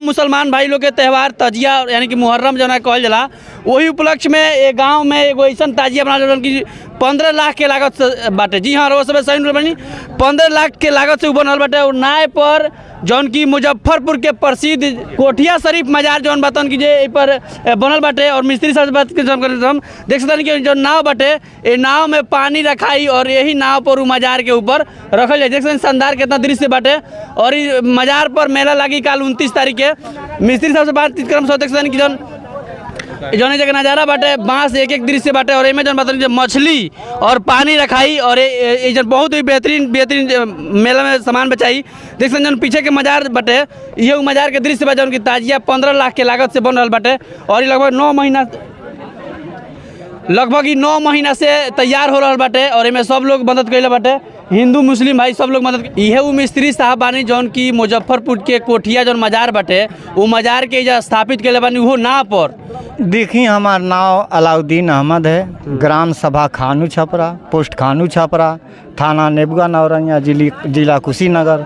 मुसलमान भाई लोग के त्यौहार तजिया यानी कि मुहर्रम जो कहल जाला, वही उपलक्ष्य में एक गांव में एगो ऐसा ताजिया बना जौन कि 15 लाख के लागत से बाटे। जी हाँ, सब सही बनी 15 लाख के लागत से बनल बाटे। और नाव पर जौन की मुजफ्फरपुर के प्रसिद्ध कोठिया शरीफ मजार जौन बातन की जे पर बनल बाटे। और मिस्त्री साहब बात के हम देख सकते कि जो नाव बाटे, ये नाव में पानी रखाई और यही नाव पर मजार के ऊपर रखल जाए। देख सकते शानदार कितना दृश्य बाटे। और ये मजार पर मेला लगी कल 29 तारीख के। मिस्त्री साहब से बात क्रम से देख सकते कि जौन जगह नज़ारा बाटे, बाँस एक एक दृश्य बाटे। और एमें जौन बात मछली और पानी रखाई और ये बहुत ही बेहतरीन मेला में सामान बचाई। देख सकते जौन पीछे के मजार बाटे, ये मजार के दृश्य बा जौन की ताजिया 15 लाख के लागत से बन रहा बाटे। और ये लगभग 9 महीना से तैयार हो रहा बाटे। और इनमें सब लोग मदद कैले बाटे, हिंदू मुस्लिम भाई सब लोग मदद। इहे वो मिस्त्री साहब बानी जौन की मुजफ्फरपुर के कोठिया जौन मजार बाटे, वो मजार के इजा स्थापित कैले बानी वो नाव पर। देखिए, हमार नाम अलाउद्दीन अहमद है, ग्राम सभा खानू छपरा, पोस्ट खानू छपरा, थाना नेबुआ नौरंगिया, जिला कुशीनगर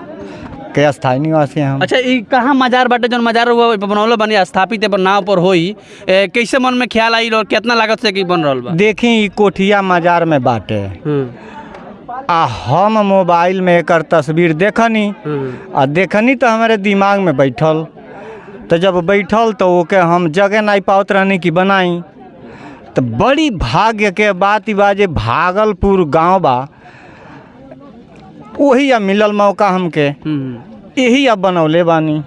के स्थायी निवासी हैं हम। अच्छा, ये कहाँ मजार बाटे जौन मजार बनौले बनी स्थापित नाव पर होई, कैसे मन में ख्याल आई और कितना लागत से कि बन रहल बा? देखी, कोठिया मजार में बाटे आ हम मोबाइल में एकर तस्वीर देखनी आ देखनी तो हमारे दिमाग में बैठल। तो जब बैठल तो ओके हम जगह नहीं पावत रहनी कि बनाई। तो बड़ी भाग्य के बात ही बा जे भागलपुर गांव बा, वही अब मिलल मौका हमके, यही अब बनौले बानी।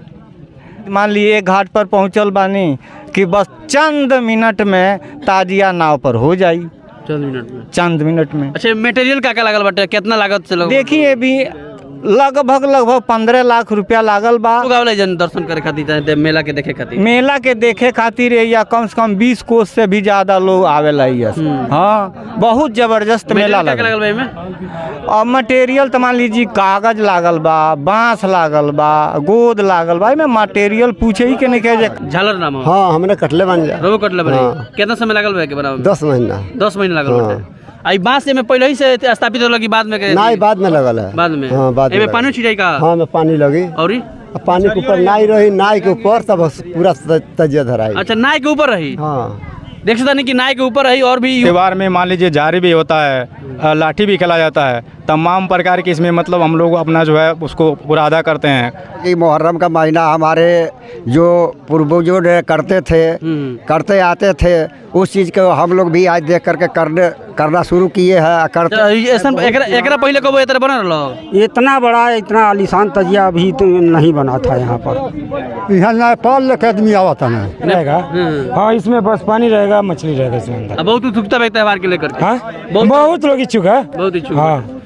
मान लिए घाट पर पहुंचल बानी कि बस चंद मिनट में ताजिया नाव पर हो जाई। चंद मिनट में। अच्छा, मटेरियल का लागल बाटे, कितना लागत से? देखिए, भी लगभग 15 लाख रुपया लागल बा। दर्शन करे खातिर, मेला के देखे खातिर, मेला के देखे खातिर या कम से कम 20 कोस से भी ज्यादा लोग आवेला। हाँ, बहुत जबरदस्त मेला लगल। और मटेरियल तो मान लीजिए कागज लागल बा, बांस लागल बा, गोद लागल बा। में मटेरियल पूछे ही के नहीं कहे। झालर नाम? हाँ, हमने कटले बन जा। कटले बन। कितना समय लागल बा के बनावे? 10 महीना। 10 महीना लागल बाटे। आई बांस में पहले ही से स्थापित हो लगी, बाद में नहीं, बाद में लगल है। बाद में? हाँ, बाद में पानी छिड़ाई का? हाँ, में पानी लगी। और पानी के ऊपर नाई रही, नाई के ऊपर तब पूरा तजिया धराई। अच्छा, नाई के ऊपर रही? हाँ, देख सकते नहीं कि नाई के ऊपर रही। और भी त्योहार में मान लीजिए जारी भी होता है, लाठी भी खेला जाता है, तमाम प्रकार की इसमें मतलब हम लोग अपना जो है उसको पूरा अदा करते हैं। कि मुहर्रम का महीना हमारे जो पूर्वजों ने करते थे, करते आते थे, उस चीज़ को हम लोग भी आज देख करके करना शुरू किए हैं। एकरा पहले कब ये तरह बना रहा? इतना बड़ा, इतना आलीशान तजिया अभी तो नहीं बना था यहाँ पर। यहाँ पाल के आदमी आवा था ना रहेगा। हाँ, इसमें बस पानी रहेगा, मछली रहेगा इसमें अंदर। बहुत उत्सुकता है त्यौहार के लेकर। हाँ, बहुत लोग इच्छुक है। बहुत इच्छुक। हाँ।